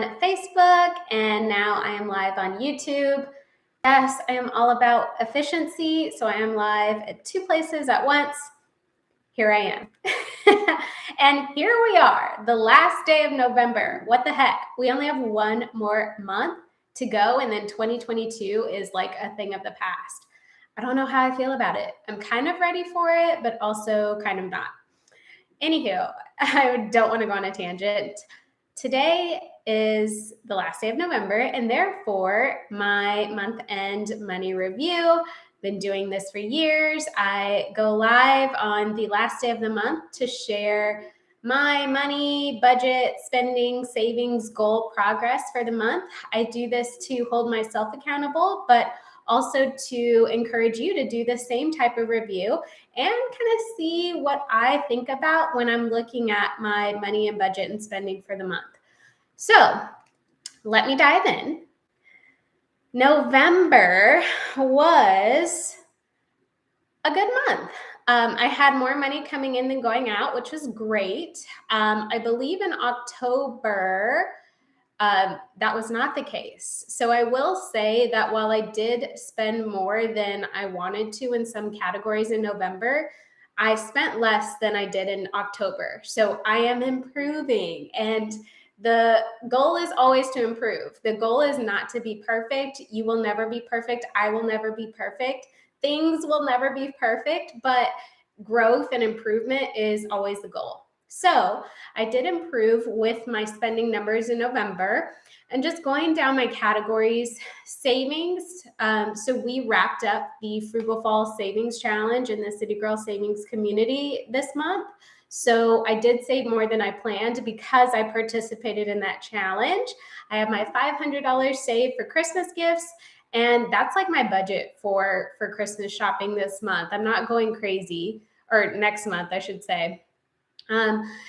Facebook, and now I am live on YouTube. Yes, I am all about efficiency, so I am live at two places at once. Here I am. And here we are, the last day of November. What the heck? We only have one more month to go, and then 2022 is like a thing of the past. I don't know how I feel about it. I'm kind of ready for it, but also kind of not. Anywho, I don't want to go on a tangent. Today is the last day of November, and therefore my month-end money review. Been doing this for years. I go live on the last day of the month to share my money, budget, spending, savings, goal progress for the month. I do this to hold myself accountable, but also to encourage you to do the same type of review and kind of see what I think about when I'm looking at my money and budget and spending for the month. So let me dive in. November was a good month. I had more money coming in than going out, which was great. I believe in October, that was not the case. So I will say that while I did spend more than I wanted to in some categories in November, I spent less than I did in October. So I am improving, and the goal is always to improve. The goal is not to be perfect. You will never be perfect. I will never be perfect. Things will never be perfect, but growth and improvement is always the goal. So I did improve with my spending numbers in November, and just going down my categories. Savings. So we wrapped up the Frugal Fall Savings Challenge in the City Girl Savings community this month. So I did save more than I planned because I participated in that challenge. I have my $500 saved for Christmas gifts, and that's like my budget for Christmas shopping this month. I'm not going crazy, or next month, I should say.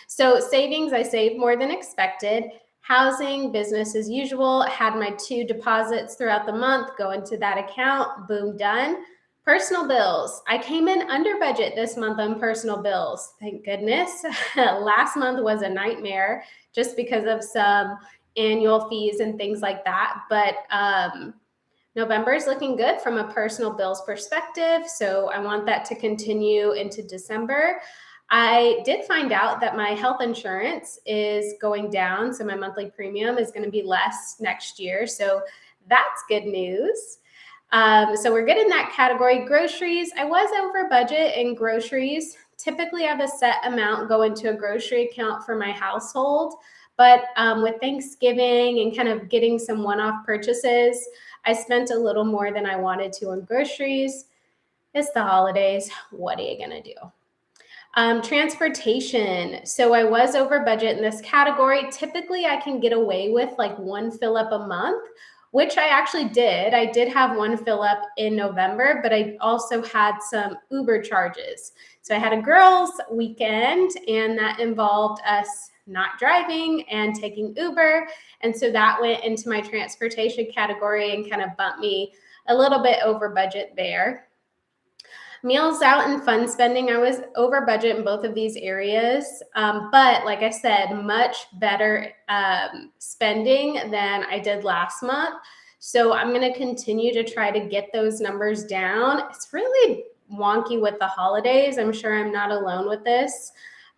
So savings, I saved more than expected. Housing, business as usual. Had my 2 deposits throughout the month go into that account. Boom, done. Personal bills. I came in under budget this month on personal bills. Thank goodness. Last month was a nightmare just because of some annual fees and things like that. But November is looking good from a personal bills perspective. So I want that to continue into December. I did find out that my health insurance is going down, so my monthly premium is going to be less next year. So that's good news. So we're good in that category. Groceries, I was over budget in groceries. Typically, I have a set amount go into a grocery account for my household. But with Thanksgiving and kind of getting some one-off purchases, I spent a little more than I wanted to on groceries. It's the holidays. What are you going to do? Transportation. So I was over budget in this category. Typically, I can get away with like one fill up a month, which I actually did. I did have one fill up in November, but I also had some Uber charges. So I had a girls' weekend, and that involved us not driving and taking Uber. And so that went into my transportation category and kind of bumped me a little bit over budget there. Meals out and fun spending, I was over budget in both of these areas. But like I said, much better spending than I did last month. So I'm going to continue to try to get those numbers down. It's really wonky with the holidays. I'm sure I'm not alone with this.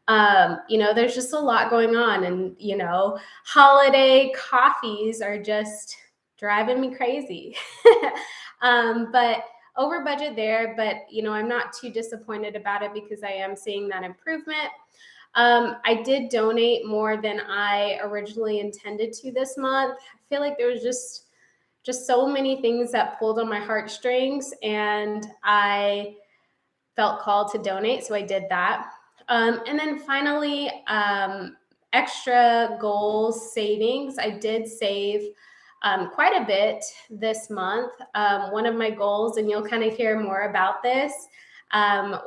There's just a lot going on, and, holiday coffees are just driving me crazy. But over budget there, but I'm not too disappointed about it because I am seeing that improvement. I did donate more than I originally intended to this month. I feel like there was just so many things that pulled on my heartstrings, and I felt called to donate, so I did that. And then finally, extra goals savings. I did save quite a bit this month. One of my goals, and you'll kind of hear more about this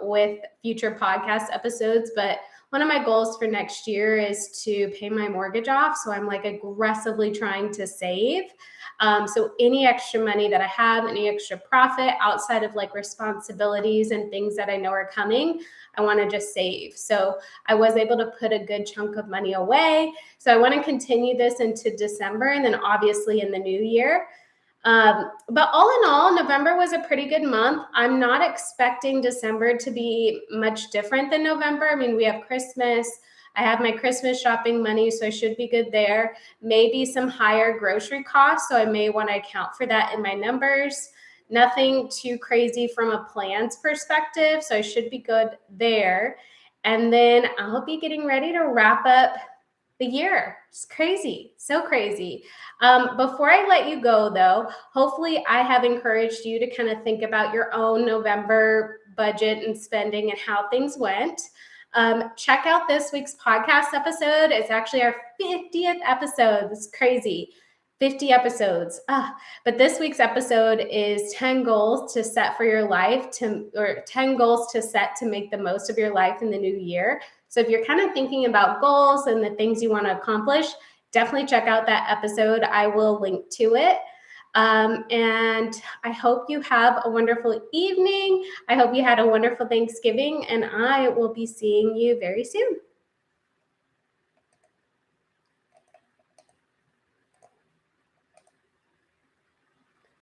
with future podcast episodes, but one of my goals for next year is to pay my mortgage off. So I'm like aggressively trying to save. So any extra money that I have, any extra profit outside of like responsibilities and things that I know are coming, I want to just save. So I was able to put a good chunk of money away. So I want to continue this into December and then obviously in the new year. But all in all, November was a pretty good month. I'm not expecting December to be much different than November. I mean, we have Christmas. I have my Christmas shopping money, so I should be good there. Maybe some higher grocery costs, so I may want to account for that in my numbers. Nothing too crazy from a plans perspective, so I should be good there. And then I'll be getting ready to wrap up the year. It's crazy, so crazy. Before I let you go, though, hopefully I have encouraged you to kind of think about your own November budget and spending and how things went. Check out this week's podcast episode. It's actually our 50th episode. It's crazy. 50 episodes. But this week's episode is 10 goals to set for your life or 10 goals to set to make the most of your life in the new year. So if you're kind of thinking about goals and the things you want to accomplish, definitely check out that episode. I will link to it. And I hope you have a wonderful evening. I hope you had a wonderful Thanksgiving, and I will be seeing you very soon.